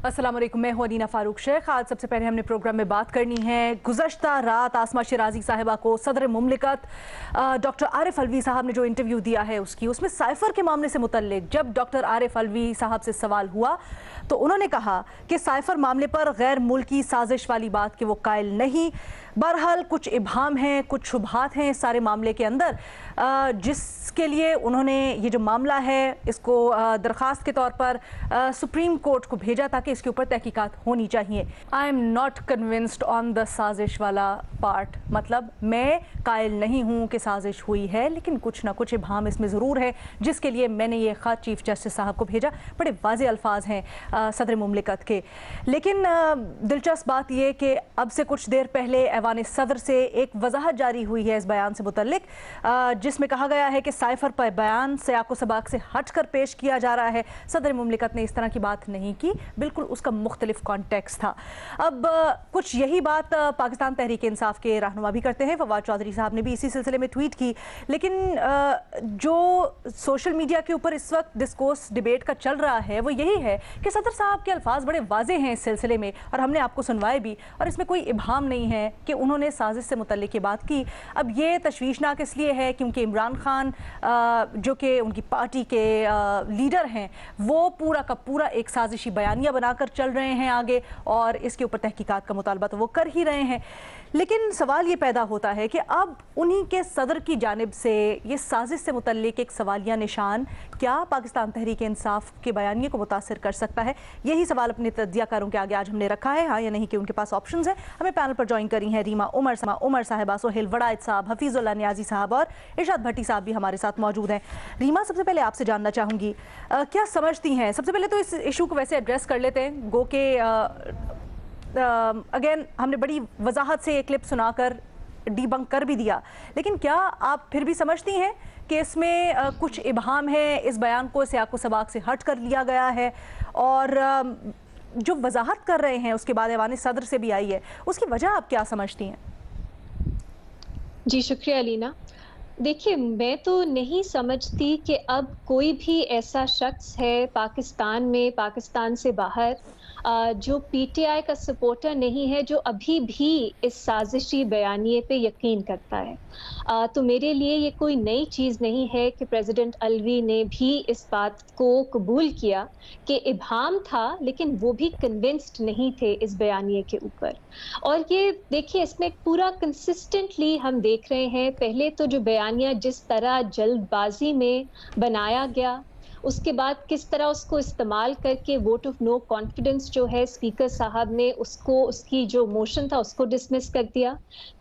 अस्सलाम वालेकुम, मैं हूं अनीना फारूक शेख। आज सबसे पहले हमने प्रोग्राम में बात करनी है गुज़श्ता रात आसमा शिराजी साहिबा को सदर मुमलिकत डॉक्टर आरिफ अलवी साहब ने जो इंटरव्यू दिया है उसमें साइफ़र के मामले से मुतल्लिक जब डॉक्टर आरिफ अलवी साहब से सवाल हुआ तो उन्होंने कहा कि साइफ़र मामले पर गैर मुल्की साजिश वाली बात के वो कायल नहीं। बहरहाल कुछ इबहाम हैं, कुछ शुबहात हैं इस सारे मामले के अंदर, जिसके लिए उन्होंने ये जो मामला है इसको दरख्वास्त के तौर पर सुप्रीम कोर्ट को भेजा ताकि इसके ऊपर तहकीकात होनी चाहिए। I am not convinced on the साजिश वाला पार्ट, मतलब मैं कायल नहीं हूँ कि साजिश हुई है, लेकिन कुछ ना कुछ इबहाम इसमें ज़रूर है जिसके लिए मैंने ये ख़त चीफ जस्टिस साहब को भेजा। बड़े वाज़े अल्फाज हैं सदर मुमलिकत के, लेकिन दिलचस्प बात यह कि अब से कुछ देर पहले ऐवान सदर से एक वजाहत जारी हुई है इस बयान से मुतल्लिक, जिसमें कहा गया है कि साइफ़र पर बयान सियाक़ो सबाक़ से हट कर पेश किया जा रहा है। सदर मुमलिकत ने इस तरह की बात नहीं की, बिल्कुल उसका मुख्तलिफ कॉन्टेक्स्ट था। अब कुछ यही बात पाकिस्तान तहरीक इंसाफ के रहनुमा भी करते हैं। फवाद चौधरी साहब ने भी इसी सिलसिले में ट्वीट की, लेकिन जो सोशल मीडिया के ऊपर इस वक्त डिस्कोर्स डिबेट का चल रहा है वो यही है कि सदर साहब के अल्फाज बड़े वाजे हैं इस सिलसिले में, और हमने आपको सुनवाए भी, और इसमें कोई इबहाम नहीं है कि उन्होंने साजिश से मुतल्लिक ये बात की। अब ये तशवीशनाक इसलिए है क्योंकि इमरान खान जो कि उनकी पार्टी के लीडर हैं वो पूरा का पूरा एक साजिशी बयानिया बनाकर चल रहे हैं आगे, और इसके ऊपर तहकीकात का मुतालबा तो वो कर ही रहे हैं। लेकिन सवाल ये पैदा होता है कि अब उन्हीं के सदर की जानिब से ये साजिश से मुतल्लिक एक सवालिया निशान क्या पाकिस्तान तहरीक इंसाफ के बयानिए को मुतासर कर सकता है? यही सवाल अपने तज्जियाकारों के आगे आज हमने रखा है, हाँ या नहीं, कि उनके पास ऑप्शंस हैं। हमें पैनल पर ज्वाइन करी हैं रीमा उमर साहिबा, सोहेल वड़ाइद साहब, हफीजुल्लाह नियाजी साहब और इरशाद भट्टी साहब भी हमारे साथ मौजूद हैं। रीमा, सबसे पहले आपसे जानना चाहूँगी, क्या समझती हैं, सबसे पहले तो इस इशू को वैसे एड्रेस कर लेते हैं, गो के अगेन हमने बड़ी वजाहत से एक क्लिप सुनाकर डीबंक कर भी दिया, लेकिन क्या आप फिर भी समझती हैं कि इसमें कुछ इबहाम है, इस बयान को सियाक़ो सबाक़ से हट कर लिया गया है, और जो वजाहत कर रहे हैं उसके बाद ऐवान सदर से भी आई है, उसकी वजह आप क्या समझती हैं? जी शुक्रिया अलीना। देखिए, मैं तो नहीं समझती कि अब कोई भी ऐसा शख्स है पाकिस्तान में, पाकिस्तान से बाहर, जो पीटीआई का सपोर्टर नहीं है, जो अभी भी इस साजिशी बयानिए पे यकीन करता है। तो मेरे लिए ये कोई नई चीज़ नहीं है कि प्रेसिडेंट अलवी ने भी इस बात को कबूल किया कि इबहाम था, लेकिन वो भी कन्विंस्ड नहीं थे इस बयानिए के ऊपर। और ये देखिए, इसमें पूरा कंसिस्टेंटली हम देख रहे हैं, पहले तो जो बयानिया जिस तरह जल्दबाजी में बनाया गया, उसके बाद किस तरह उसको इस्तेमाल करके वोट ऑफ नो कॉन्फिडेंस जो है स्पीकर साहब ने उसको, उसकी जो मोशन था उसको डिसमिस कर दिया।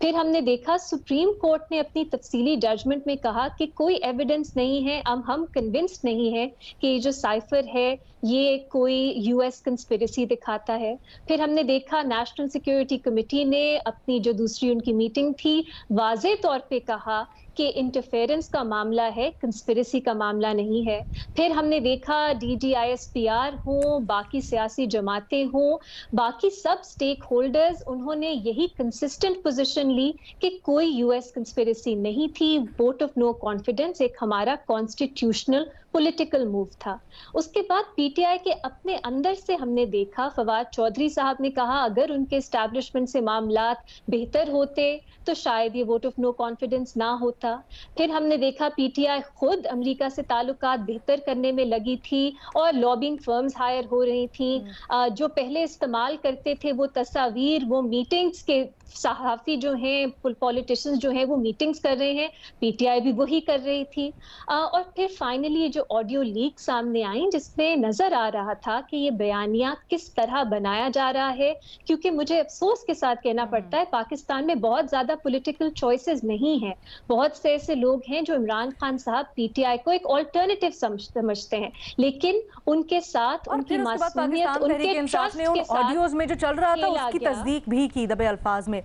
फिर हमने देखा सुप्रीम कोर्ट ने अपनी तफसीली जजमेंट में कहा कि कोई एविडेंस नहीं है, अब हम कन्विंस्ड नहीं है कि ये जो साइफर है ये कोई यूएस कंस्पिरेसी दिखाता है। फिर हमने देखा नेशनल सिक्योरिटी कमेटी ने अपनी जो दूसरी उनकी मीटिंग थी वाज़े तौर पे कहा कि इंटरफेरेंस का मामला है, कंस्पिरेसी का मामला नहीं है। फिर हमने देखा DDISPR हो, बाकी सियासी जमातें हों, बाकी सब स्टेक होल्डर्स, उन्होंने यही कंसिस्टेंट पोजीशन ली कि कोई यूएस कंस्पिरेसी नहीं थी। वोट ऑफ नो कॉन्फिडेंस एक हमारा कॉन्स्टिट्यूशनल पॉलिटिकल मूव था। उसके बाद पीटीआई के अपने अंदर से हमने देखा, फवाद चौधरी साहब ने कहा अगर उनके एस्टैब्लिशमेंट से मामलात बेहतर होते तो शायद ये वोट ऑफ नो कॉन्फिडेंस ना होता। फिर हमने देखा पीटीआई खुद अमेरिका से ताल्लुकात बेहतर करने में लगी थी और लॉबिंग फर्म्स हायर हो रही थी। जो पहले इस्तेमाल करते थे वो तस्वीर, वो मीटिंग्स के सहाफ़ी जो हैं, पॉलिटिशियंस जो हैं वो मीटिंग्स कर रहे हैं, पीटीआई भी वही कर रही थी। और फिर फाइनली जो ऑडियो लीक सामने आई जिसमें नजर आ रहा था कि ये बयानिया किस तरह बनाया जा रहा है, क्योंकि मुझे अफसोस के साथ कहना पड़ता है पाकिस्तान में बहुत ज्यादा पॉलिटिकल चॉइसेस नहीं है। बहुत से ऐसे लोग हैं जो इमरान खान साहब पीटीआई को एक ऑल्टरनेटिव समझते हैं, लेकिन उनके साथ उनकी मासूमियत, उनके ट्रस्ट के साथ ऑडियोज में जो चल रहा था उसकी तस्दीक भी की दबे अल्फाज में।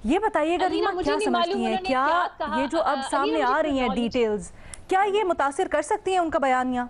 ये बताइएगा रीमा, क्या समझती हैं, क्या ये जो अब सामने आ रही हैं डिटेल्स, क्या ये मुतासिर कर सकती हैं उनका बयानिया?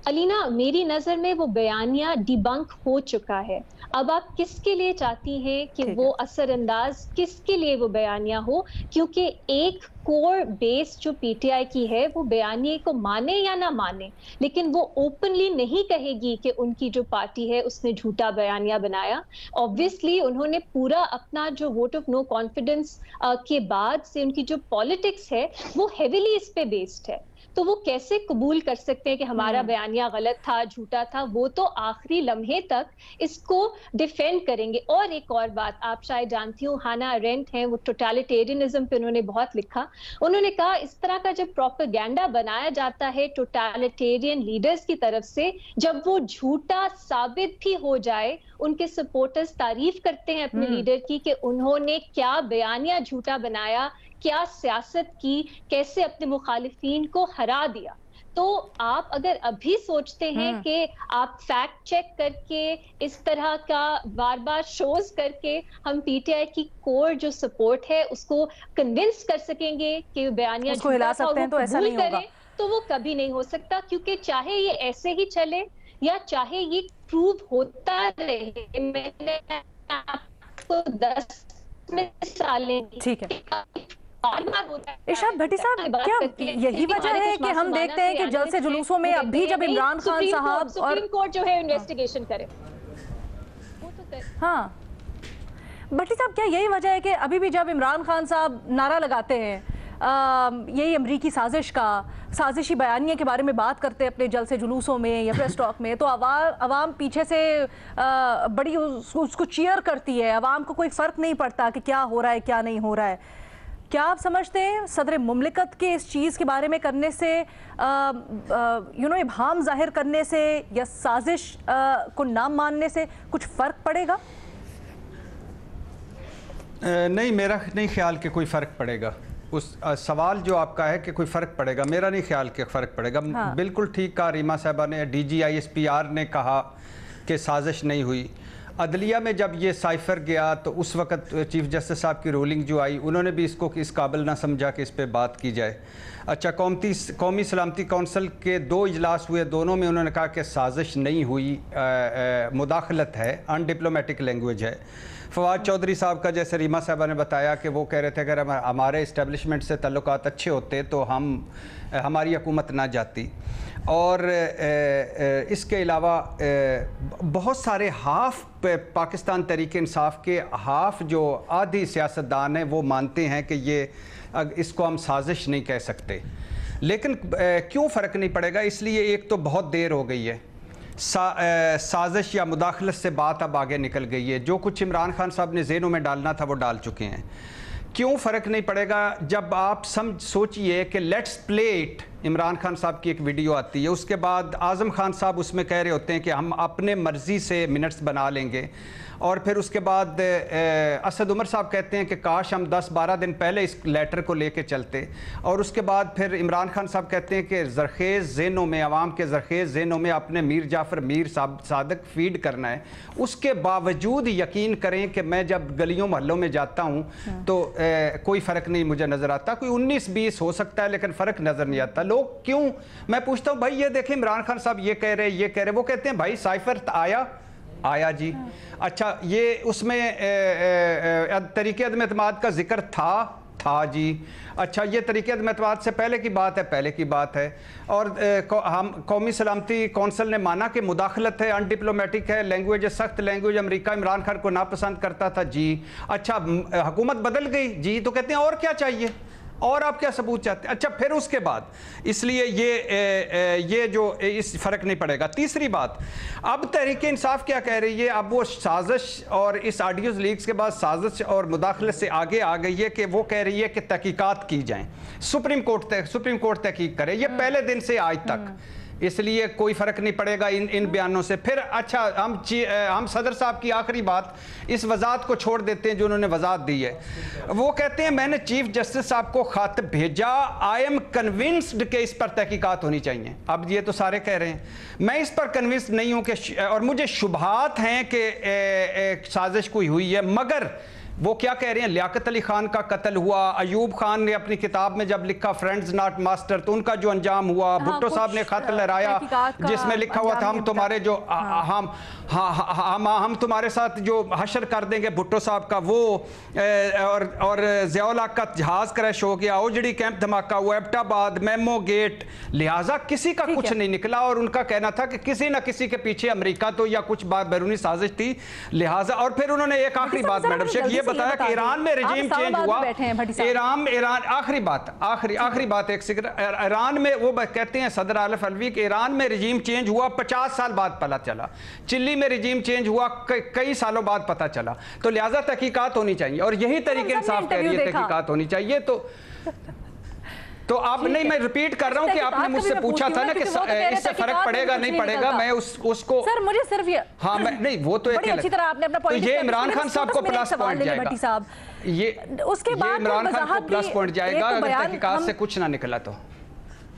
अलीना, मेरी नजर में वो बयानिया डिबंक हो चुका है। अब आप किसके लिए चाहती हैं कि ठीक वो है। असरअंदाज, किसके लिए वो बयानिया हो? क्योंकि एक कोर बेस जो पीटीआई की है वो बयानिए को माने या ना माने, लेकिन वो ओपनली नहीं कहेगी कि उनकी जो पार्टी है उसने झूठा बयानिया बनाया। ऑब्वियसली उन्होंने पूरा अपना जो वोट ऑफ नो कॉन्फिडेंस के बाद से उनकी जो पॉलिटिक्स है वो हेविली इस पे बेस्ड है। तो वो कैसे कबूल कर सकते हैं कि हमारा बयानिया गलत था, झूठा था? वो तो आखिरी लम्हे तक इसको डिफेंड करेंगे। और एक और बात आप शायद जानती हो, हाना अरेंट हैं, वो टोटलिटेरियनिज्म पे उन्होंने बहुत लिखा। उन्होंने कहा इस तरह का जब प्रोपेगेंडा बनाया जाता है टोटलिटेरियन लीडर्स की तरफ से, जब वो झूठा साबित भी हो जाए, उनके सपोर्टर्स तारीफ करते हैं अपने लीडर की कि उन्होंने क्या बयानिया झूठा बनाया, क्या सियासत की, कैसे अपने मुखालिफिन को हरा दिया। तो आप अगर अभी सोचते हैं कि आप फैक्ट चेक करके इस तरह का बार बार शोज करके हम पीटीआई की कोर जो सपोर्ट है उसको कन्विंस कर सकेंगे कि बयानिया उसको हिला झूठा था और सकते वो हैं, तो ऐसा कबूल नहीं होगा। करें, तो वो कभी नहीं हो सकता। क्योंकि चाहे ये ऐसे ही चले या चाहे ये प्रूव होता रहे, मैंने आपको 10 मिसालें दी, ठीक है। बार बार होता है। इरशाद भट्टी साहब, क्या यही वजह है कि हम देखते हैं कि जलसे जुलूसों में अब भी जब इमरान खान साहब और सुप्रीम कोर्ट जो है इन्वेस्टिगेशन करे, हाँ भट्टी साहब, क्या यही वजह है कि अभी भी जब इमरान खान साहब नारा लगाते हैं यही अमरीकी साजिश का, साजिशी बयानिया के बारे में बात करते हैं अपने जलसे जुलूसों में या प्रेस टॉक में, तो अवाम पीछे से बड़ी उसको चीयर करती है। अवाम को कोई फ़र्क नहीं पड़ता कि क्या हो रहा है क्या नहीं हो रहा है। क्या आप समझते हैं सदर मुमलिकत के इस चीज़ के बारे में करने से, इब्हाम जाहिर करने से या साजिश को ना मानने से कुछ फ़र्क पड़ेगा? नहीं, मेरा नहीं ख्याल कि कोई फ़र्क पड़ेगा। उस सवाल जो आपका है कि कोई फ़र्क पड़ेगा, मेरा नहीं ख्याल कि फ़र्क पड़ेगा। हाँ। बिल्कुल ठीक कहा रीमा साहबा ने। DGISPR ने कहा कि साजिश नहीं हुई। अदलिया में जब ये साइफ़र गया तो उस वक़्त चीफ़ जस्टिस साहब की रूलिंग जो आई, उन्होंने भी इसको इस काबिल ना समझा कि इस पर बात की जाए। अच्छा, कौमी सलामती कौंसल के 2 इजलास हुए, दोनों में उन्होंने कहा कि साजिश नहीं हुई, मुदाखलत है, अनडिप्लोमेटिक लैंग्वेज है। फवाद चौधरी साहब का, जैसे रीमा साहबा ने बताया कि वो कह रहे थे अगर हमारे इस्टेब्लिशमेंट से ताल्लुकात अच्छे होते तो हमारी हुकूमत ना जाती। और इसके अलावा बहुत सारे पाकिस्तान तहरीक इंसाफ के हाफ जो आधी सियासतदान हैं वो मानते हैं कि इसको हम साजिश नहीं कह सकते। लेकिन क्यों फ़र्क नहीं पड़ेगा? इसलिए एक तो बहुत देर हो गई है, साजिश या मुदाखलत से बात अब आगे निकल गई है। जो कुछ इमरान खान साहब ने ज़हनों में डालना था वो डाल चुके हैं। क्यों फ़र्क नहीं पड़ेगा? जब आप सोचिए कि let's play it, Imran Khan साहब की एक वीडियो आती है, उसके बाद आज़म खान साहब उसमें कह रहे होते हैं कि हम अपने मर्ज़ी से मिनट्स बना लेंगे, और फिर उसके बाद असद उमर साहब कहते हैं कि काश हम 10-12 दिन पहले इस लेटर को लेके चलते, और उसके बाद फिर इमरान खान साहब कहते हैं कि ज़रखेज़ ज़हनों में, आवाम के ज़रखेज़ ज़हनों में अपने मीर जाफ़र मीर सादक फीड करना है। उसके बावजूद यकीन करें कि मैं जब गलियों मोहल्लों में जाता हूँ तो कोई फ़र्क नहीं मुझे नज़र आता। कोई 19-20 हो सकता है लेकिन फ़र्क नज़र नहीं आता। लोग क्यों, मैं पूछता हूँ भाई ये देखें इमरान खान साहब ये कह रहे, वो कहते हैं भाई साइफ़र आया जी। अच्छा, ये उसमें तरीके अदम एतमाद का जिक्र था जी। अच्छा, ये तरीके अदम एतमाद से पहले की बात है, और हम कौमी सलामती कौंसल ने माना कि मुदाखलत है, अनडिप्लोमेटिक है, लैंग्वेज सख्त लैंग्वेज, अमेरिका इमरान खान को नापसंद करता था जी। अच्छा, हुकूमत बदल गई जी, तो कहते हैं और क्या चाहिए, और आप क्या सबूत चाहते हैं? अच्छा, फिर उसके बाद इसलिए ये जो इस फ़र्क नहीं पड़ेगा। तीसरी बात, अब तहरीक इंसाफ क्या कह रही है? अब वो साजिश और इस ऑडियोज़ लीक्स के बाद साजिश और मुदाखलत से आगे आ गई है कि वो कह रही है कि तहकीकात की जाएं, सुप्रीम कोर्ट तहकीक करे। ये पहले दिन से आज तक, इसलिए कोई फ़र्क नहीं पड़ेगा इन बयानों से। फिर अच्छा, हम सदर साहब की आखिरी बात, इस वजात को छोड़ देते हैं जो उन्होंने वजात दी है। वो कहते हैं मैंने चीफ जस्टिस साहब को खत भेजा, आई एम कन्विंस्ड कि इस पर तहकीकात होनी चाहिए। अब ये तो सारे कह रहे हैं, मैं इस पर कन्विंस्ड नहीं हूँ कि, और मुझे शुबहात हैं कि साजिश कोई हुई है, मगर वो क्या कह रहे हैं, लियाकत अली खान का कत्ल हुआ, अयूब खान ने अपनी किताब में जब लिखा फ्रेंड्स नॉट मास्टर तो उनका जो अंजाम हुआ, भुट्टो साहब ने खत लहराया जिसमें लिखा हुआ था हम तुम्हारे जो हम तुम्हारे साथ जो हशर कर देंगे भुट्टो साहब का वो, और ज़ियाउल हक का जहाज क्रैश हो गया, ओजड़ी कैंप धमाका हुआ, एबटाबाद, मेमो गेट, लिहाजा किसी का कुछ नहीं निकला। और उनका कहना था कि किसी ना किसी के पीछे अमेरिका तो या कुछ बात बैरूनी साजिश थी, लिहाजा। और फिर उन्होंने एक आखिरी बात मैडम शेख ये बताया कि ईरान में रजीम चेंज हुआ, ईरान आखिरी बात एक सेकंड, ईरान में वो कहते हैं सदर आरिफ अलवी के ईरान में रजीम चेंज हुआ 50 साल बाद पता चला, चिल्ली में रजीम चेंज हुआ कई सालों बाद पता चला, तो लिहाजा तहकीकात होनी चाहिए और यही तरीके इंसाफ कह रही है तहकीकात होनी चाहिए। तो आप नहीं, मैं रिपीट कर रहा हूं कि आपने मुझसे पूछा था ना कि इससे फर्क पड़ेगा नहीं पड़ेगा, मैं उसको सर मुझे सिर्फ ये हाँ मैं नहीं वो तो बड़ी अच्छी तरह आपने अपना पॉइंट, तो ये इमरान खान साहब को प्लस पॉइंट जाएगा, ये उसके बाद इमरान खान को प्लस पॉइंट जाएगा अगर तहकीकात से कुछ ना निकला तो।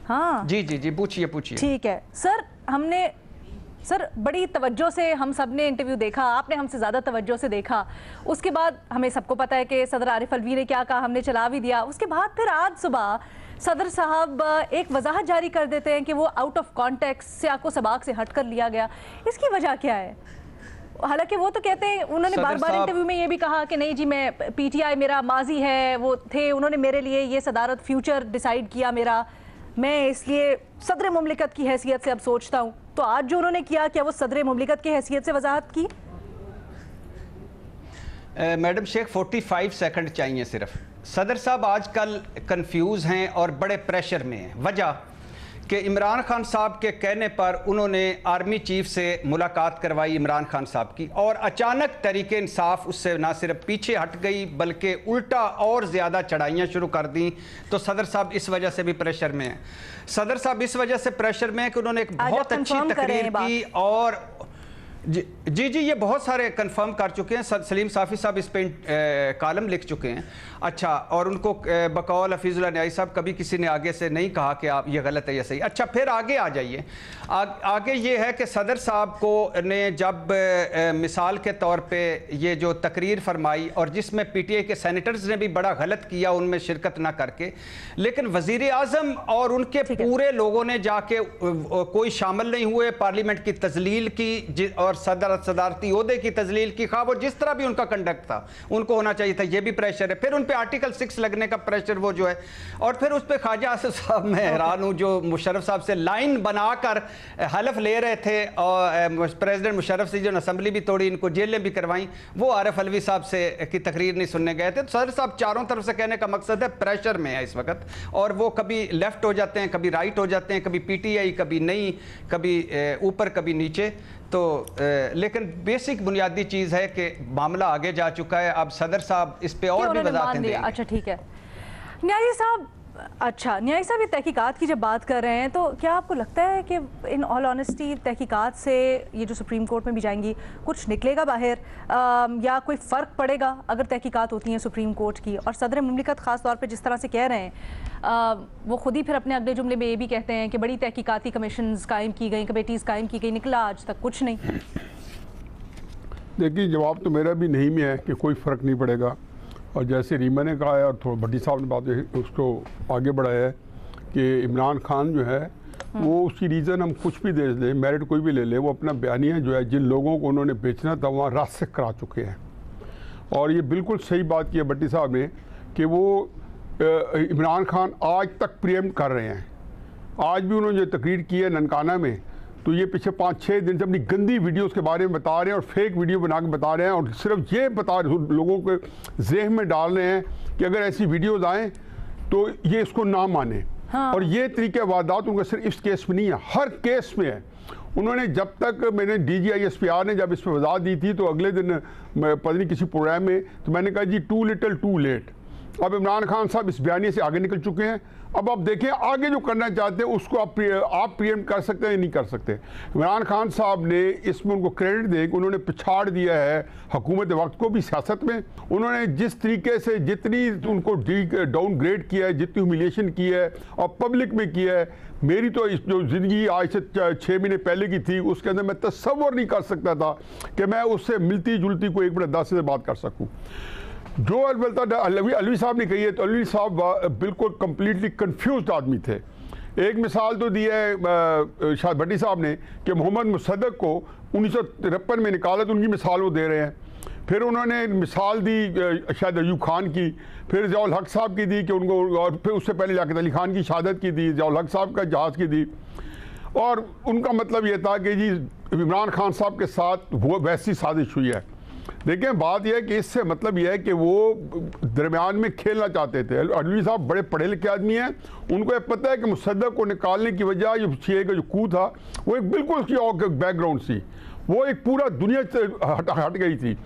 हाँ जी पूछिए। ठीक है सर, हमने सर बड़ी तवज्जो से हम सब ने इंटरव्यू देखा, आपने हमसे ज़्यादा तवज्जो से देखा, उसके बाद हमें सबको पता है कि सदर आरिफ अलवी ने क्या कहा, हमने चला भी दिया। उसके बाद फिर आज सुबह सदर साहब एक वजाहत जारी कर देते हैं कि वो आउट ऑफ कॉन्टेक्स्ट से आपको सबाक से हट कर लिया गया, इसकी वजह क्या है? हालांकि वो तो कहते हैं, उन्होंने बार बार इंटरव्यू में ये भी कहा कि नहीं जी मैं पीटीआई मेरा माजी है, वो थे, उन्होंने मेरे लिए ये सदारत फ्यूचर डिसाइड किया मेरा, मैं इसलिए सदर मुमलिकत की हैसियत से अब सोचता हूँ। तो आज जो उन्होंने किया, क्या वो सदर मुमलिकत की हैसियत से वजाहत की? मैडम शेख 45 सेकंड चाहिए सिर्फ। सदर साहब आजकल कंफ्यूज हैं और बड़े प्रेशर में हैं, वजह कि इमरान खान साहब के कहने पर उन्होंने आर्मी चीफ से मुलाकात करवाई इमरान खान साहब की, और अचानक तरीके इंसाफ उससे ना सिर्फ पीछे हट गई बल्कि उल्टा और ज़्यादा चढ़ाइयाँ शुरू कर दी। तो सदर साहब इस वजह से भी प्रेशर में हैं। सदर साहब इस वजह से प्रेशर में है कि उन्होंने एक बहुत अच्छी तकरीर की, और जी ये बहुत सारे कंफर्म कर चुके हैं, सलीम साफ़ी साहब इस पे कॉलम लिख चुके हैं। अच्छा, और उनको बकौल हफीजुल्लाह न्याई साहब कभी किसी ने आगे से नहीं कहा कि आप ये गलत है या सही। अच्छा, फिर आगे आ जाइए, आगे ये है कि सदर साहब को ने जब मिसाल के तौर पे ये जो तकरीर फरमाई और जिसमें पीटीआई के सेनेटर्स ने भी बड़ा गलत किया उनमें शिरकत ना करके, लेकिन वज़ीर आज़म और उनके पूरे लोगों ने जाके कोई शामिल नहीं हुए, पार्लियामेंट की तजलील की और सदारती ओहदे की तजलील की, खा वो जिस तरह भी उनका कंडक्ट था उनको होना चाहिए था, ये भी प्रेशर है। फिर उन पे आर्टिकल 6 लगने का प्रेशर वो जो है, और फिर उस पे ख्वाजा आसिफ साहब, मैं हैरान हूँ, जो मुशर्रफ साहब से लाइन बनाकर हलफ ले रहे थे और प्रेसिडेंट मुशर्रफ से जो असेंबली भी तोड़ी, इनको जेलें भी करवाई, वो आरिफ अलवी साहब से की तकरीर नहीं सुनने गए थे। तो सदर साहब चारों तरफ से कहने का मकसद है प्रेशर में है इस वक्त, और वो कभी लेफ्ट हो जाते हैं, कभी राइट हो जाते हैं, कभी पीटीआई, कभी नहीं, कभी ऊपर कभी नीचे। तो लेकिन बेसिक बुनियादी चीज़ है कि मामला आगे जा चुका है, अब सदर साहब इस पे और भी वजाहतें देंगे। अच्छा ठीक है न्यायी साहब, अच्छा न्यायी साहब, ये तहकीकात की जब बात कर रहे हैं तो क्या आपको लगता है कि इन ऑल ऑनेस्टी तहकीकात से ये जो सुप्रीम कोर्ट में भी जाएंगी कुछ निकलेगा बाहर, या कोई फ़र्क पड़ेगा अगर तहकीकात होती हैं सुप्रीम कोर्ट की? और सदर मुमलिकत ख़ास तौर पे जिस तरह से कह रहे हैं, वो खुद ही फिर अपने अगले जुमले में ये भी कहते हैं कि बड़ी तहकीकाती कमीशंस कायम की गई, कमेटीज़ कायम की गई, निकला आज तक कुछ नहीं। देखिए, जवाब तो मेरा भी नहीं में है कि कोई फ़र्क नहीं पड़ेगा, और जैसे रीमा ने कहा है और थोड़ा भट्टी साहब ने बात उसको आगे बढ़ाया है कि इमरान खान जो है वो उसकी रीज़न हम कुछ भी दे लें, मेरिट कोई भी ले ले, वो अपना बयानिया जो है जिन लोगों को उन्होंने बेचना था वहाँ रास्ते करा चुके हैं। और ये बिल्कुल सही बात की है भट्टी साहब ने कि वो इमरान खान आज तक प्रियम्प्ट कर रहे हैं। आज भी उन्होंने जो तकरीर की है ननकाना में, तो ये पिछले 5-6 दिन से अपनी गंदी वीडियोस के बारे में बता रहे हैं और फेक वीडियो बना के बता रहे हैं, और सिर्फ ये बता रहे लोगों के ज़हन में डाल रहे हैं कि अगर ऐसी वीडियोस आएँ तो ये इसको ना माने। हाँ। और ये तरीके वारदात उनका सिर्फ इस केस में नहीं है, हर केस में है। उन्होंने जब तक मैंने DGISPR ने जब इस पर वजाहत दी थी तो अगले दिन पता नहीं किसी प्रोग्राम में, तो मैंने कहा जी टू लिटल टू लेट। अब इमरान खान साहब इस बयानी से आगे निकल चुके हैं। अब आप देखें आगे जो करना चाहते हैं उसको आप प्रियम्प्ट कर सकते हैं या नहीं कर सकते। इमरान खान साहब ने इसमें उनको क्रेडिट दें कि उन्होंने पिछाड़ दिया है हुकूमत वक्त को भी सियासत में। उन्होंने जिस तरीके से जितनी उनको डाउनग्रेड किया है, जितनी ह्यूमिलिएशन की है और पब्लिक में किया है, मेरी तो इस जो ज़िंदगी आज से 6 महीने पहले की थी उसके अंदर मैं तसव्वुर नहीं कर सकता था कि मैं उससे मिलती जुलती को 1 मिनट 10 से बात कर सकूँ। जो अलवी साहब ने कही है, तो अलवी साहब बिल्कुल कम्प्लीटली कंफ्यूज्ड आदमी थे। एक मिसाल तो दी है शायद भट्टी साहब ने कि मोहम्मद मुसद्दक को 1953 में निकाला, तो उनकी मिसाल वो दे रहे हैं। फिर उन्होंने मिसाल दी शायद अयूब खान की, फिर ज़ियाउल हक साहब की दी कि उनको, और फिर उससे पहले लियाकत अली खान की शहादत की दी, ज़ियाउल हक साहब का जहाज़ की दी। और उनका मतलब ये था कि जी इमरान खान साहब के साथ वो वैसी साजिश हुई है। देखिए बात यह है कि इससे मतलब यह है कि वो दरमियान में खेलना चाहते थे। अलवी साहब बड़े पढ़े लिखे आदमी हैं, उनको ये पता है कि मुसद्दक को निकालने की वजह जो छः का जो कू था वो एक बिल्कुल उसकी बैकग्राउंड थी, वो एक पूरा दुनिया से हट गई थी।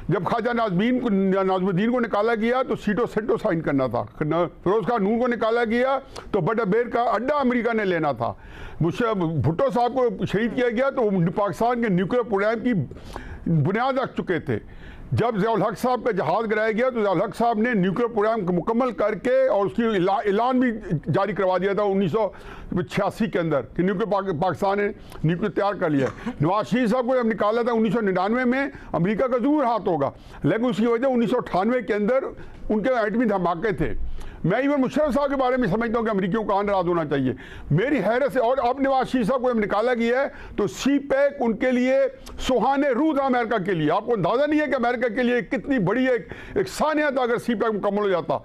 जब ख्वाजा नाज़मुद्दीन को निकाला गया तो सीटो सेंटो साइन करना था, फिरोज खान नून को निकाला गया तो बटाबेर का अड्डा अमेरिका ने लेना था, भुट्टो साहब को शहीद किया गया तो पाकिस्तान के न्यूक्लियर प्रोग्राम की बुनियाद रख चुके थे। जब ज़ियाउल हक साहब का जहाज़ गिराया गया तो ज़ियाउल हक साहब ने न्यूक्लियर प्रोग्राम को मुकम्मल करके और उसकी ऐलान भी जारी करवा दिया था 1986 के अंदर कि न्यूक्लियर पाकिस्तान ने न्यूक्लियर तैयार कर लिया। नवाज शरीफ साहब को जब निकाला था 1999 में, अमेरिका का जरूर हाथ होगा, लेकिन उसकी वजह 1998 के अंदर उनके एटमी धमाके थे। मैं इवन मुशर्रफ साहब के बारे में समझता हूँ कि अमेरिकियों को नाराज होना चाहिए, मेरी हैरत से। और अब नवाज शरीफ साहब को जब निकाला गया है तो सी पैक उनके लिए सुहाने रूह था अमेरिका के लिए। आपको अंदाजा नहीं है कि अमेरिका के लिए कितनी बड़ी एक सानिया था अगर सी पैक मुकम्मल हो जाता।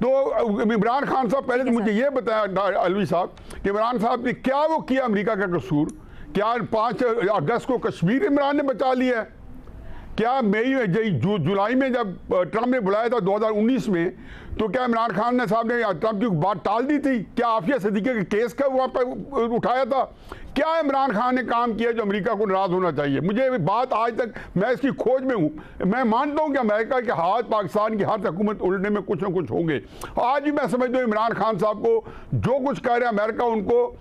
तो इमरान खान साहब, पहले तो मुझे ये बताया अलवी साहब कि इमरान साहब ने क्या वो किया अमेरिका का कसूर? क्या 5 अगस्त को कश्मीर इमरान ने बचा लिया है? क्या मई जुलाई में जब ट्रंप ने बुलाया था 2019 में, तो क्या इमरान खान ने साहब ने ट्रंप की बात टाल दी थी? क्या आफिया सिद्दीकी के केस का वहाँ पर उठाया था? क्या इमरान खान ने काम किया जो अमेरिका को नाराज होना चाहिए? मुझे बात आज तक, मैं इसकी खोज में हूँ। मैं मानता हूँ कि अमेरिका के हाथ पाकिस्तान की हर हुकूमत उलटने में कुछ ना कुछ होंगे। आज भी मैं समझता हूँ इमरान खान साहब को जो कुछ कह रहे हैं अमेरिका उनको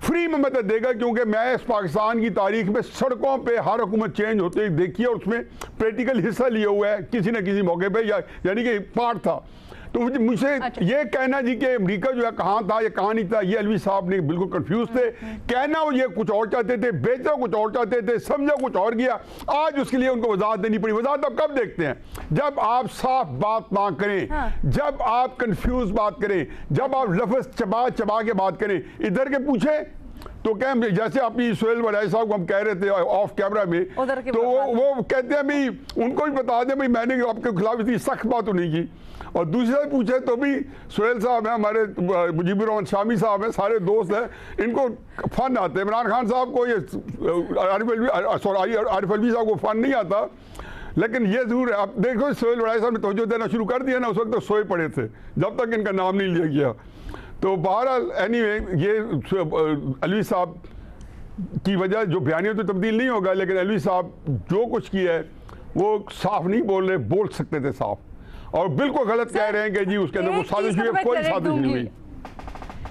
फ्री में मदद देगा, क्योंकि मैं इस पाकिस्तान की तारीख में सड़कों पे हर हुकूमत चेंज होते ही देखी है और उसमें प्रैक्टिकल हिस्सा लिया हुआ है किसी न किसी मौके पे, यानी कि पार्ट था। तो मुझे ये कहना जी कि अमेरिका जो है कहाँ था या कहाँ नहीं था, ये अलवी साहब ने बिल्कुल कंफ्यूज थे। कहना वो ये कुछ और चाहते थे, बेचा कुछ और चाहते थे, समझा कुछ और गया। आज उसके लिए उनको वजाहत देनी पड़ी। वजाहत आप कब देखते हैं? जब आप साफ बात ना करें, जब आप कंफ्यूज बात करें, जब आप लफ्ज चबा चबा के बात करें। इधर के पूछे तो क्या, जैसे अपनी सोहेल वड़ाई साहब को हम कह रहे थे ऑफ कैमरा में, तो वो कहते हैं भाई उनको भी बता दें भाई मैंने आपके खिलाफ इतनी सख्त बात तो नहीं की। और दूसरे पूछे तो भी सोहेल साहब हैं, हमारे मुजीबुर रहमान शामी साहब हैं, सारे दोस्त हैं, इनको फन आते हैं। इमरान खान साहब को ये आरिफ अलवी साहब को फन नहीं आता, लेकिन ये जरूर है। आप देखो सोहेल वड़ाई साहब ने तवज्जो देना शुरू कर दिया ना, उस वक्त तो सोए पड़े थे जब तक इनका नाम नहीं लिया गया। तो बहरहाल एनीवे ये अलवी साहब की वजह जो बयानियों तो तब्दील नहीं होगा, लेकिन अलवी साहब जो कुछ किया है वो साफ नहीं बोल रहे, बोल सकते थे साफ, और बिल्कुल गलत कह रहे हैं कि जी उसके अंदर वो साजिश हुई है। कोई साजिश नहीं हुई।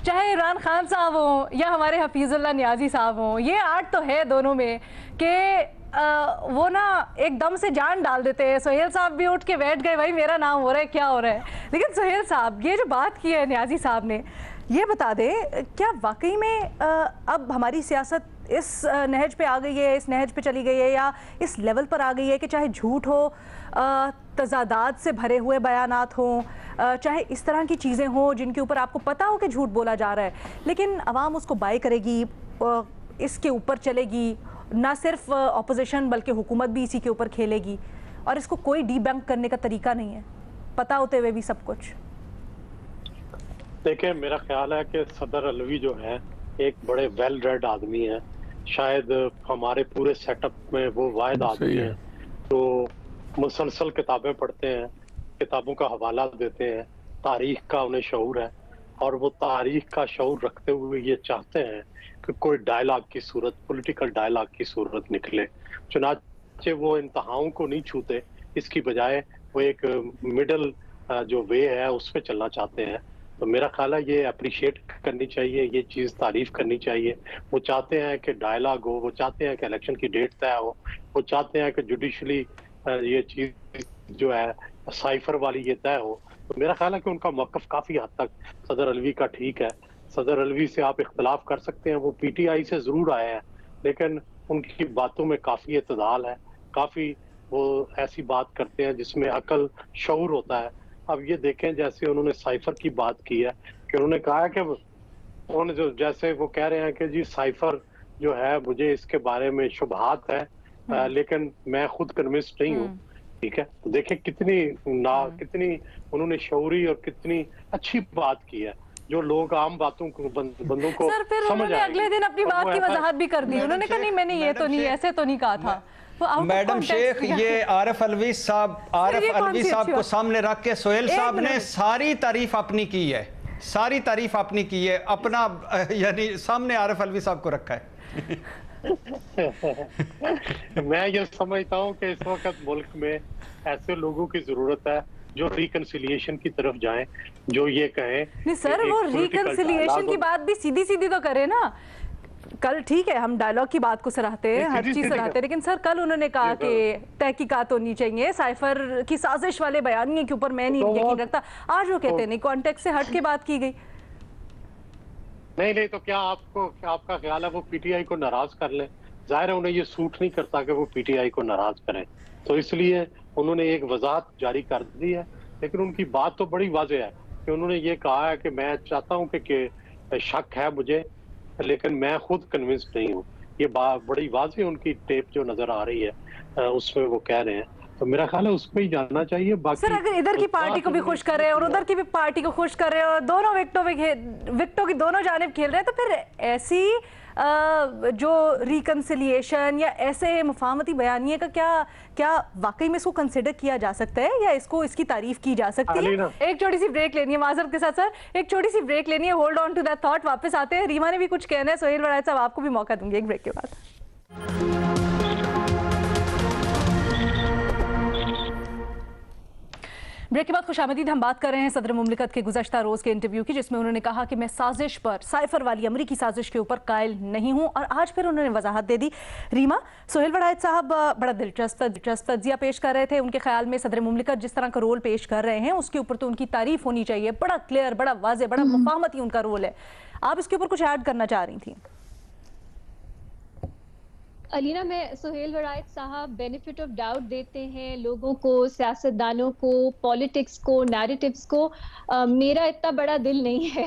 चाहे इमरान खान साहब हो या हमारे हफीजुल्लाह नियाजी साहब हो, ये आर्ट तो है दोनों में कि वो ना एकदम से जान डाल देते हैं। सोहेल साहब भी उठ के बैठ गए, भाई मेरा नाम हो रहा है, क्या हो रहा है। लेकिन सोहेल साहब ये जो बात की है नियाजी साहब ने, ये बता दें क्या वाकई में अब हमारी सियासत इस नहज पे आ गई है, इस नहज पे चली गई है, या इस लेवल पर आ गई है कि चाहे झूठ हो, तजादात से भरे हुए बयानात हों, चाहे इस तरह की चीज़ें हों जिनके ऊपर आपको पता हो कि झूठ बोला जा रहा है, लेकिन आवाम उसको बाय करेगी, इसके ऊपर चलेगी, ना सिर्फ ऑपोजिशन बल्कि हुकूमत भी इसी के ऊपर खेलेगी, और इसको कोई डीबंक करने का तरीका नहीं है, पता होते हुए भी सब कुछ। देखिए मेरा ख्याल है कि सदर अलवी जो है एक बड़े वेल रेड आदमी है, शायद हमारे पूरे सेटअप में वो वाहिद आदमी है तो मुसलसल किताबें पढ़ते हैं, किताबों का हवाला देते हैं, तारीख का उन्हें शऊर है, और वो तारीख का शऊर रखते हुए ये चाहते हैं कि कोई डायलॉग की सूरत, पॉलिटिकल डायलॉग की सूरत निकले। चुनाचे वो इंतहाओं को नहीं छूते, इसकी बजाय वो एक मिडल जो वे है उस पर चलना चाहते हैं। तो मेरा ख्याल है ये अप्रिशिएट करनी चाहिए, ये चीज़ तारीफ करनी चाहिए। वो चाहते हैं कि डायलॉग हो, वो चाहते हैं कि इलेक्शन की डेट तय हो, वो चाहते हैं कि जुडिशली ये चीज़ जो है साइफर वाली ये तय हो। तो मेरा ख्याल है कि उनका मौक़िफ़ काफ़ी हद तक सदर अलवी का ठीक है। सदर अलवी से आप इख्तलाफ कर सकते हैं, वो पीटीआई से ज़रूर आए हैं, लेकिन उनकी बातों में काफ़ी इत्तेदाल है, काफ़ी वो ऐसी बात करते हैं जिसमें अकल शऊर होता है। अब ये देखें, जैसे उन्होंने साइफर की बात की है कि उन्होंने कहा है कि उन्होंने जो, जैसे वो कह रहे हैं कि जी साइफर जो है मुझे इसके बारे में शुबहात है, लेकिन मैं खुद कन्विंस्ड नहीं हूँ। ठीक है, तो देखें कितनी उन्होंने शऊरी और कितनी अच्छी बात की है, जो लोग आम बातों को बंदों को सर फिर समझ उन्होंने अगले दिन अपनी बात की वजाहत भी कर दी। उन्होंने कहा नहीं मैंने ये तो नहीं, ऐसे तो नहीं कहा था। मैडम शेख, ये आरिफ अलवी साहब को सामने रख के सोहेल साहब ने सारी तारीफ अपनी की है, सारी तारीफ अपनी की है, अपना यानी सामने आरिफ अलवी साहब को रखा है। मैं ये समझता हूँ कि इस वक्त मुल्क में ऐसे लोगों की जरूरत है जो रिकंसिलिएशन की तरफ जाएं, जो ये कहें नहीं सर, वो रिकंसिलिएशन की बात भी सीधी सीधी तो करे ना। कल ठीक है हम डायलॉग की बात को सराहते हैं, हर चीज सराहते हैं, लेकिन सर कल उन्होंने कहा कि तहकीकात होनी चाहिए, साइफर की साजिश वाले बयानिए के ऊपर मैं नहीं यकीन रखता। आज वो कहते नहीं, कॉन्टेक्स्ट से हट के बात की गई। नहीं, तो क्या आपका ख्याल है वो पीटीआई को नाराज कर ले? जाहिर है उन्हें ये सूट नहीं करता कि वो पीटीआई को नाराज करें, तो इसलिए उन्होंने एक वजाहत जारी कर दी है। लेकिन उनकी बात तो बड़ी वाज़ेह है कि उन्होंने ये कहा है कि मैं चाहता हूं कि शक है मुझे, लेकिन मैं खुद कन्विंस्ड नहीं हूं। ये बात बड़ी वाज़ेह उनकी टेप जो नजर आ रही है उसमें वो कह रहे हैं, तो मेरा ख्याल है उस पर ही जानना चाहिए। बाकी सर अगर इधर की पार्टी को भी खुश कर रहे हैं और उधर की भी पार्टी को खुश कर रहे हैं और दोनों विक्टों की दोनों जानिब खेल रहे हैं, तो फिर ऐसी जो रिकंसिलिएशन या ऐसे मुफाहमती बयानिए का क्या वाकई में इसको कंसिडर किया जा सकता है या इसकी तारीफ की जा सकती है? एक छोटी सी ब्रेक लेनी है माजरत के साथ सर, एक छोटी सी ब्रेक लेनी है। Hold on to that thought, वापस आते हैं। रीमा ने भी कुछ कहना है, सोहेल वड़ायत साहब आपको भी मौका दूंगी एक ब्रेक के बाद। ब्रेक के बाद खुशामदीद। हम बात कर रहे हैं सदर मुमलिकत के गुज़श्ता रोज़ के इंटरव्यू की, जिसमें उन्होंने कहा कि मैं साजिश पर, साइफर वाली अमरीकी साजिश के ऊपर कायल नहीं हूं, और आज फिर उन्होंने वजाहत दे दी। रीमा, सोहेल वड़ायत साहब बड़ा दिलचस्प तज्जिया पेश कर रहे थे। उनके ख्याल में सदर मुमलिकत जिस तरह का रोल पेश कर रहे हैं उसके ऊपर तो उनकी तारीफ होनी चाहिए, बड़ा क्लियर, बड़ा वाज़ेह, बड़ा मुफाहमती उनका रोल है। आप इसके ऊपर कुछ ऐड करना चाह रही थी? अलीना, मैं सोहेल वड़ायत साहब बेनिफिट ऑफ डाउट देते हैं लोगों को, सियासतदानों को, पॉलिटिक्स को, नैरेटिव्स को। मेरा इतना बड़ा दिल नहीं है।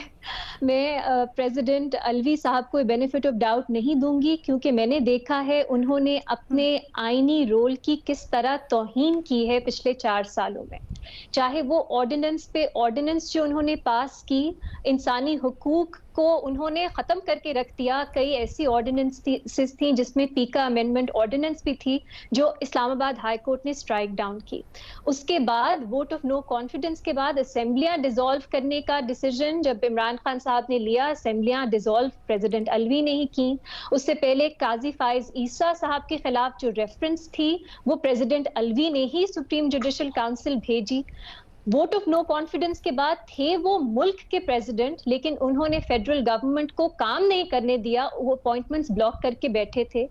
मैं प्रेसिडेंट अलवी साहब को बेनिफिट ऑफ डाउट नहीं दूंगी, क्योंकि मैंने देखा है उन्होंने अपने आईनी रोल की किस तरह तौहीन की है पिछले 4 सालों में। चाहे वो ऑर्डिनेंस पे ऑर्डिनेंस जो उन्होंने पास की, इंसानी हुकूक को उन्होंने खत्म करके रख दिया। कई ऐसी ऑर्डिनेंसेस थी जिसमें पीका अमेंडमेंट ऑर्डिनेंस भी थी जो इस्लामाबाद हाई कोर्ट ने स्ट्राइक डाउन की। उसके बाद वोट ऑफ नो कॉन्फिडेंस के बाद असेंबलियां डिसॉल्व करने का डिसीजन जब इमरान खान साहब ने लिया, असेंबलियां डिसॉल्व प्रेसिडेंट अलवी ने ही की। उससे पहले काजी फाइज ईसा साहब के खिलाफ जो रेफरेंस थी वो प्रेसिडेंट अलवी ने ही सुप्रीम जुडिशल काउंसिल भेजी। वोट ऑफ नो कॉन्फिडेंस के बाद थे वो मुल्क के प्रेसिडेंट, लेकिन उन्होंने फेडरल गवर्नमेंट को काम नहीं करने दिया, वो अपॉइंटमेंट्स ब्लॉक करके बैठे थे।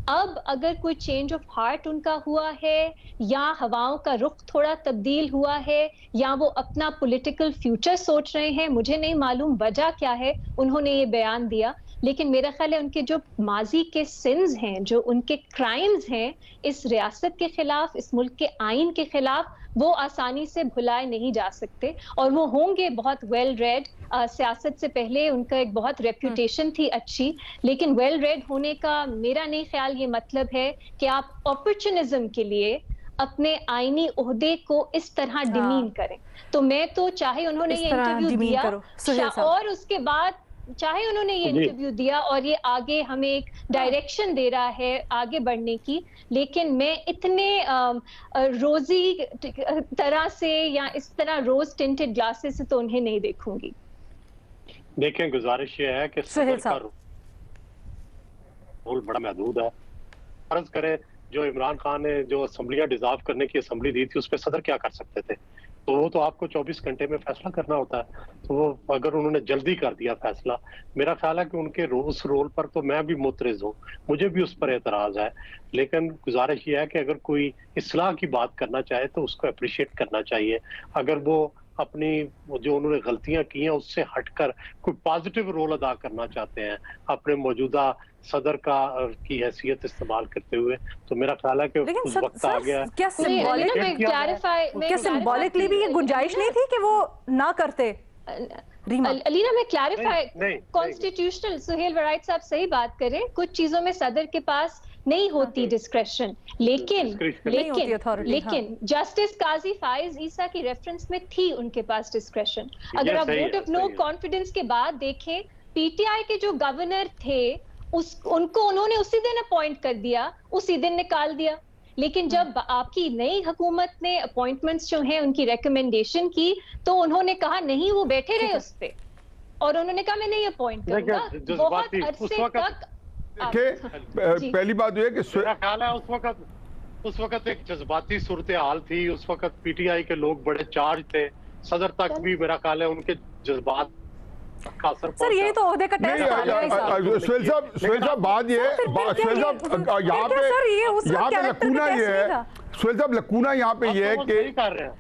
अब अगर कोई चेंज ऑफ हार्ट उनका हुआ है या हवाओं का रुख थोड़ा तब्दील हुआ है या वो अपना पॉलिटिकल फ्यूचर सोच रहे हैं, मुझे नहीं मालूम वजह क्या है, उन्होंने ये बयान दिया। लेकिन मेरा ख्याल है उनके जो माजी के सिन्स हैं, जो उनके क्राइम्स हैं इस रियासत के खिलाफ, इस मुल्क के आइन के खिलाफ, वो आसानी से भुलाए नहीं जा सकते। और वो होंगे बहुत वेल रेड। सियासत से पहले उनका एक बहुत रेप्यूटेशन थी अच्छी, लेकिन वेल रेड होने का मेरा नहीं ख्याल ये मतलब है कि आप अपॉर्चुनिज्म के लिए अपने आईनी ओहदे को इस तरह डिमीन करें। तो मैं तो चाहे उन्होंने ये इंटरव्यू दिया और उसके बाद चाहे उन्होंने ये इंटरव्यू दिया और ये आगे हमें एक डायरेक्शन दे रहा है आगे बढ़ने की, लेकिन मैं इतने रोजी तरह से या इस तरह रोज टिंटेड ग्लासेस से तो उन्हें नहीं देखूंगी। देखें, गुजारिश ये है कि सदर का रोल बड़ा महदूद है। फर्ज करें जो इमरान खान ने जो असेंबलियां डिसॉल्व करने की असेंबली दी थी उस पर सदर क्या कर सकते थे? तो वो तो आपको 24 घंटे में फैसला करना होता है। तो वो अगर उन्होंने जल्दी कर दिया फैसला, मेरा ख्याल है कि उनके उस रोल पर तो मैं भी मुतरज़ हूँ, मुझे भी उस पर एतराज है। लेकिन गुजारिश ये है कि अगर कोई इस्लाह की बात करना चाहे तो उसको अप्रिशिएट करना चाहिए। अगर वो अपनी जो उन्होंने गलतियां की हैं उससे हटकर कोई पॉजिटिव रोल अदा करना चाहते हैं, अपने मौजूदा सदर की हैसियत इस्तेमाल करते हुए। तो मेरा ख्याल है कि उस वक्त आ गया। क्या सिंबॉलिकली भी ये गुंजाइश नहीं थी कि वो ना करते? अलीना मैं क्लैरिफाई, कॉन्स्टिट्यूशनल, सुहेल वराइट साहब सही बात करें, कुछ चीजों में सदर के पास नहीं होती डिस्क्रेशन, लेकिन जस्टिस काजी फाइज ईसा की रेफरेंस में थी उनके पास डिस्क्रेशन। अगर आप वोट ऑफ नो कॉन्फिडेंस के बाद देखें, पीटीआई के जो गवर्नर थे उनको उन्होंने उसी दिन अपॉइंट कर दिया, उसी दिन निकाल दिया। लेकिन जब आपकी नई हुकूमत ने अपॉइंटमेंट्स जो हैं उनकी रिकमेंडेशन की, तो उन्होंने कहा नहीं, वो बैठे रहे उस पे और उन्होंने कहा मैं नहीं अपॉइंट करूंगा। बहुत अरसे तक पहली बात यह है कि मेरा ख्याल है उस वक्त एक जज्बाती सूरत हाल थी। उस वक्त पीटीआई के लोग बड़े चार्ज थे, सदर तक भी मेरा ख्याल है उनके जज्बात का असर। सर ये तो ओहदे का टेस्ट आ गया है सुहेल साहब बात ये सुहेल साहब यहाँ पे लकूना ये है, सुहेल साहब लकूना यहाँ पे ये है कि कर रहे हैं,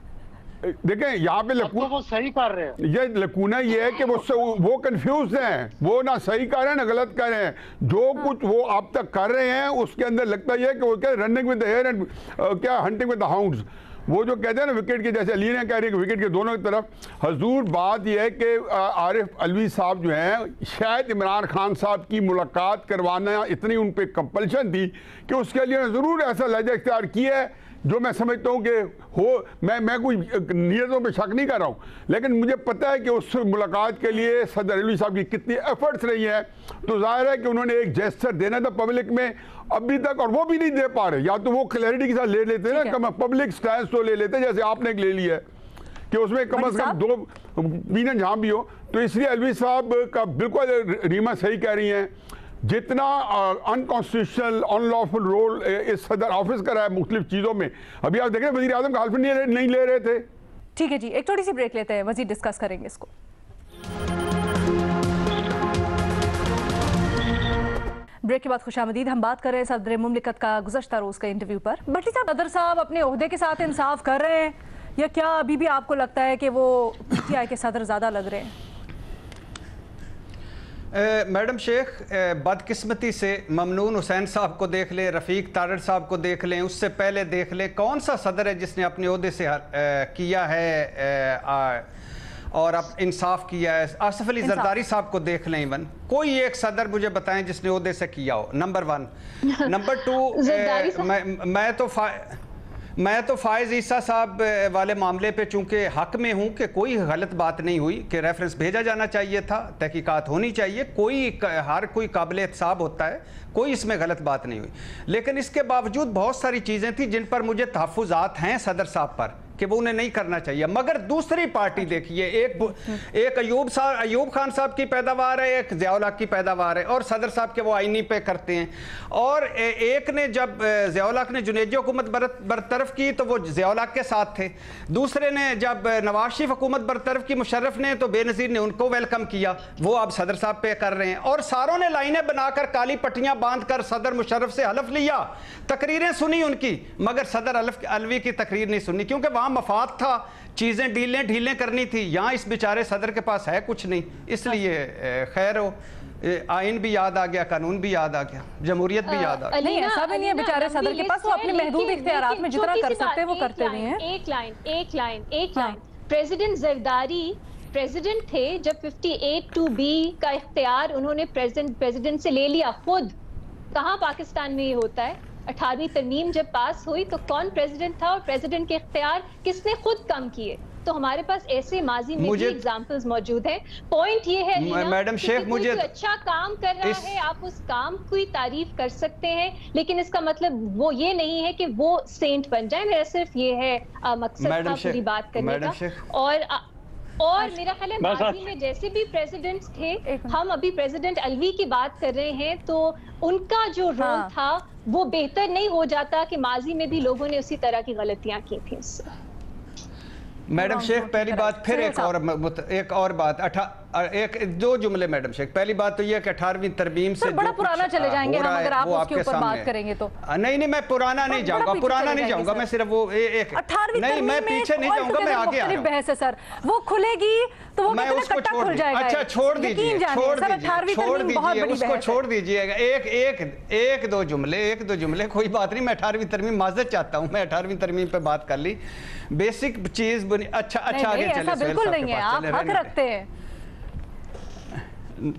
देखें यहाँ पे वो सही कर रहे हैं। ये लकूना ये है कि वो कंफ्यूज हैं, वो ना सही कर रहे हैं ना गलत कर रहे हैं। जो कुछ वो अब तक कर रहे हैं उसके अंदर लगता है कि वो क्या running with the hare and क्या हंटिंग विद द हाउंड्स। वो जो कहते हैं ना विकेट के, जैसे अली ने कह रही है कि विकेट के दोनों की तरफ। हजूर बात यह है कि आरिफ अलवी साहब जो हैं, शायद इमरान खान साहब की मुलाकात करवाना इतनी उन पर कंपल्शन थी कि उसके लिए ज़रूर ऐसा लहजा इख्तियार किया है जो मैं समझता हूँ कि मैं कोई नीयतों पे शक नहीं कर रहा हूँ, लेकिन मुझे पता है कि उस मुलाकात के लिए सदर अलवी साहब की कितनी एफर्ट्स रही हैं। तो जाहिर है कि उन्होंने एक जेस्चर देना था पब्लिक में अभी तक, और वो भी नहीं दे पा रहे। या तो वो क्लैरिटी के साथ ले लेते ना, कम पब्लिक स्टैंड तो ले लेते जैसे आपने ले लिया है कि उसमें कम से कम दो ओपिनियन जहाँ भी हो। तो इसलिए अलवी साहब का बिल्कुल रीमा सही कह रही हैं, जितना अनकॉन्स्टिट्यूशनल अनलॉफुल रोल इस सदर ऑफिस का रहा है मुख्तलिफ चीज़ों में। अभी आप देख रहे हैं वज़ीर आज़म का हल्फ नहीं ले रहे थे। ठीक है जी, एक थोड़ी सी ब्रेक लेते हैं, वज़ीर डिस्कस करेंगे इसको। ब्रेक के बाद खुशामदीद। हम बात कर रहे हैं सदर मुमलिकत का गुज़श्ता रोज़ का इंटरव्यू पर। भट्टी साहब, सदर साहब अपने ओहदे के साथ इंसाफ कर रहे हैं या क्या अभी भी आपको लगता है कि वो पीटीआई के सदर ज़्यादा लग रहे हैं? मैडम शेख, बदकिस्मती से ममनून हुसैन साहब को देख लें, रफ़ीक तारड़ साहब को देख लें, उससे पहले देख लें कौन सा सदर है जिसने अपने ओहदे से किया है और अब इंसाफ किया है। आसिफ अली जरदारी साहब को देख लें, इवन कोई एक सदर मुझे बताएं जिसने ओहदे से किया हो, नंबर 1। नंबर 2, मैं तो फायज़ ईसा साहब वाले मामले पे चूंकि हक में हूँ कि कोई गलत बात नहीं हुई, कि रेफरेंस भेजा जाना चाहिए था, तहकीकात होनी चाहिए, हर कोई काबिल एहतसाब होता है, कोई इसमें गलत बात नहीं हुई। लेकिन इसके बावजूद बहुत सारी चीज़ें थी जिन पर मुझे तहफ़्फ़ुज़ात हैं सदर साहब पर कि वो उन्हें नहीं करना चाहिए। मगर दूसरी पार्टी देखिए, एक अयूब खान साहब की पैदावार है, एक ज़ियाउल हक की पैदावार है, और सदर साहब के वो आईनी पे करते हैं। और एक ने जब ज़ियाउल हक ने जुनैदी हुकूमत बरतरफ की तो वो ज़ियाउल हक के साथ थे, दूसरे ने जब नवाज शरीफ हुकूमत बरतरफ की मुशर्रफ ने तो बेनज़ीर ने उनको वेलकम किया, वो अब सदर साहब पे कर रहे हैं। और सारों ने लाइनें बनाकर काली पट्टियाँ बांध कर सदर मुशर्रफ से हलफ लिया, तकरीरें सुनी उनकी, मगर सदर अलवी की तकरीर नहीं सुनी, क्योंकि वहाँ मफाद था, चीज़ें ढीलें करनी थी। यहाँ इस बेचारे सदर के पास है कुछ नहीं, इसलिए खैर हो, आइन भी याद आ गया, कानून भी याद आ गया, जमहूरियत भी याद आ गया। नहीं, ऐसा भी नहीं है बेचारे सदर के पास, वो अपने महदूद इख्तियारात में जितना कर सकते हैं वो करते भी हैं। एक लाइन प्रेसिडेंट जरदारी प्रेसिडेंट थे जब 58(2)B का इख्तियार उन्होंने प्रेसिडेंट से ले लिया खुद। कहाँ पाकिस्तान में ये होता है? 18वीं तरमीम जब पास हुई तो कौन प्रेसिडेंट था और प्रेसिडेंट के इख्तियार किसने खुद कम किए? तो हमारे पास ऐसे माजी में भी एग्जांपल्स मौजूद हैं। पॉइंट ये है मैडम शेख, मुझे अच्छा काम कर रहा है, आप उस काम की तारीफ कर सकते हैं, लेकिन इसका मतलब वो ये नहीं है कि वो सेंट बन जाए। मेरा सिर्फ ये है मकसद था पूरी बात करने का। और मेरा ख्याल है माजी में जैसे भी प्रेसिडेंट्स थे, हम अभी प्रेसिडेंट अलवी की बात कर रहे हैं, तो उनका जो रोल था वो बेहतर नहीं हो जाता कि माजी में भी लोगों ने उसी तरह की गलतियां की थी उससे। मैडम शेख, पहली बात, फिर एक और बात, एक दो जुमले मैडम शेख। पहली बात तो ये कि 18वीं तरमीम से बड़ा पुराना चले जाएंगे हम अगर आप उसके ऊपर बात करेंगे तो। नहीं मैं पुराना नहीं जाऊंगा, पुराना नहीं जाऊंगा, मैं सिर्फ वो एक 18वीं नहीं, मैं पीछे नहीं जाऊंगा, मैं आगे आ रहा हूं। बहस है सर, वो खुलेगी तो वो मैं उसको खुल जाएगा। अच्छा छोड़ दीजिए उसको, छोड़ दीजिएगा। एक दो जुमले कोई बात नहीं। मैं 18वीं तरमीम माजरत चाहता हूं, मैं 18वीं तरमीम पे बात कर ली, बेसिक चीज बनी। अच्छा आगे चले। बिल्कुल नहीं है, आप हक रखते हैं।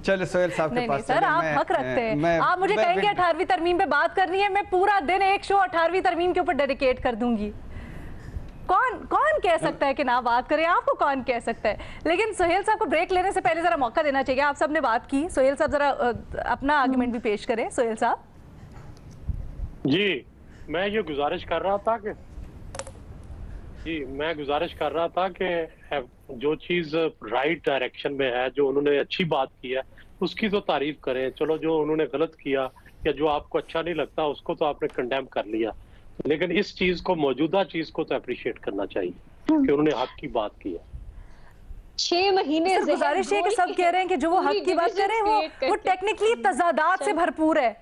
चले सोहेल साहब के पास। सर आप हक रखते हैं, आप मुझे कहेंगे 18वीं तरमीम पे बात करनी है, मैं पूरा दिन एक शो 18वीं तरमीम के ऊपर डेडिकेट कर दूंगी। कौन कह सकता है कि ना बात करें, आपको कौन कह सकता है। लेकिन सोहेल साहब को ब्रेक लेने से पहले जरा मौका देना चाहिए। आप सब ने बात की, सोहेल साहब जरा अपना आर्गुमेंट भी पेश करें। सोहेल साहब जी, मैं ये गुजारिश कर रहा था कि जो चीज राइट डायरेक्शन में है, जो उन्होंने अच्छी बात की है उसकी तो तारीफ करें। चलो जो उन्होंने गलत किया या जो आपको अच्छा नहीं लगता उसको तो आपने कंडेम कर लिया, लेकिन इस चीज को, मौजूदा चीज को तो अप्रिशिएट करना चाहिए कि उन्होंने हक की बात की है। 6 महीने से गुजारिश है कि सब कह रहे हैं कि जो वो हक की बात कर रहे हैं वो टेक्निकली तजादात से भरपूर है।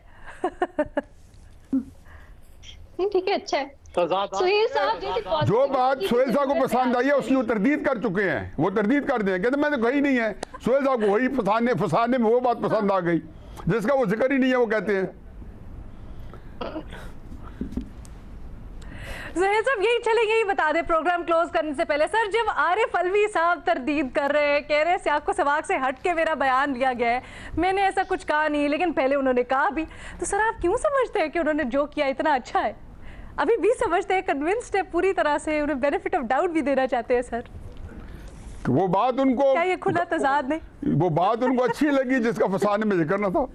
ठीक है, अच्छा है। सोहेल साहब जो बात सोहेल साहब को पसंद आई है उसकी वो तरदीद कर चुके हैं, वो तरदीद कर दें, कहते मैंने कही नहीं है। सोहेल साहब को वही फसाने में वो बात पसंद आ गई जिसका वो जिक्र ही नहीं है, वो कहते हैं। सोहेल साहब यही बता दें प्रोग्राम क्लोज करने से पहले, सर जब आरिफ अलवी साहब तरदीद कर रहे हैं, कह रहे हैं सियाक को सवाक से हट के मेरा बयान लिया गया है, मैंने ऐसा कुछ कहा नहीं, लेकिन पहले उन्होंने कहा भी, तो सर आप क्यों समझते हैं कि उन्होंने जो किया इतना अच्छा है? अभी भी समझते हैं, कन्विंस्ड है पूरी तरह से, उन्हें बेनिफिट ऑफ डाउट भी देना चाहते हैं सर? वो बात उनको, क्या ये खुला तजाद नहीं? वो बात उनको अच्छी लगी जिसका फसाने में जिक्र ना था।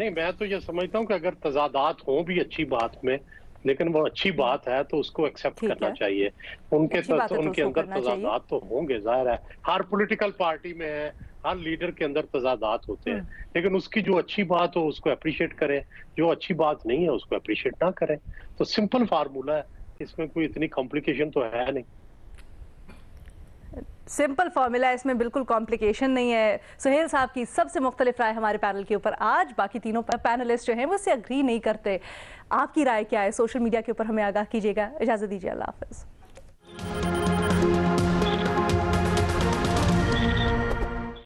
नहीं, मैं तो ये समझता हूँ कि अगर तजादात हों भी अच्छी बात में, लेकिन वो अच्छी बात है तो उसको एक्सेप्ट करना चाहिए। उनके अंदर तजादात तो होंगे, जाहिर है, हर पॉलिटिकल पार्टी में है, हर लीडर के अंदर तजादात होते हैं, लेकिन उसकी जो अच्छी बात हो उसको अप्रिशिएट करें, जो अच्छी बात नहीं है उसको अप्रिशिएट ना करें। तो सिंपल फार्मूला है, इसमें कोई इतनी कॉम्प्लिकेशन तो है नहीं। सिंपल फॉर्मूला है, इसमें बिल्कुल कॉम्प्लिकेशन नहीं है। सोहेल साहब की सबसे मुख्तलिफ राय हमारे पैनल के ऊपर आज, बाकी तीनों पैनलिस्ट जो हैं वो उससे अग्री नहीं करते। आपकी राय क्या है? सोशल मीडिया के ऊपर हमें आगाह कीजिएगा। इजाजत दीजिए, अल्लाह हाफिज।